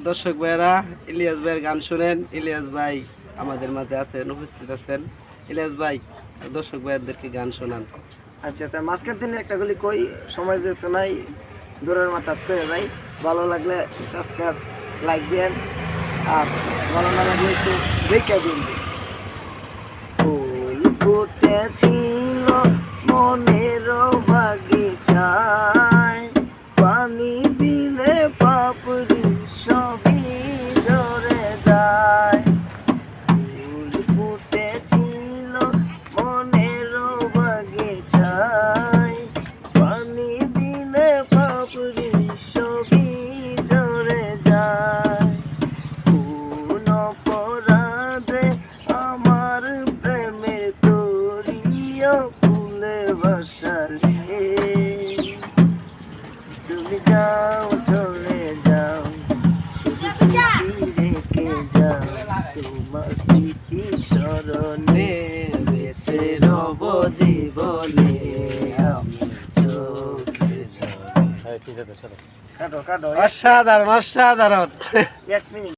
দর্শক ভাইয়েরা, ইলিয়াস ভাইয়ের গান শুনেন। ইলিয়াস ভাই আমাদের মাঝে আছেন, উপস্থিত আছেন। ইলিয়াস ভাই, দর্শক ভাইয়াদেরকে গান শোনান। আচ্ছা, তার মাঝখান থেকে একটা গুলি কই, সময় যেতে নাই, দূরের মাথা পেয়ে যাই। ভালো লাগলে সাবস্ক্রাইব, লাইক দেন, আর ভালো না লাগলে একটু দেখে দিন। ফুল ফুটেছিল মনের বাগিচায়, পানি দিলে পাপড়ি সবই ঝরে যায়। ফুল ফুটেছিল মনের বাগিচায়, পানি দিলে পাপড়ি সবই ঝরে যায়। কোন অপরাধে আমার প্রেমের তরিয়া ফুলে বসালে, তুমি যাও চলে যাও, শুধু স্মৃতি রেখে যাও। তোমার স্মৃতি স্মরণে বেঁচে রব জীবনে আমি চোখে জলে। কাটো কাটো, অসাধারণ, অসাধারণ। 1 মিনিট।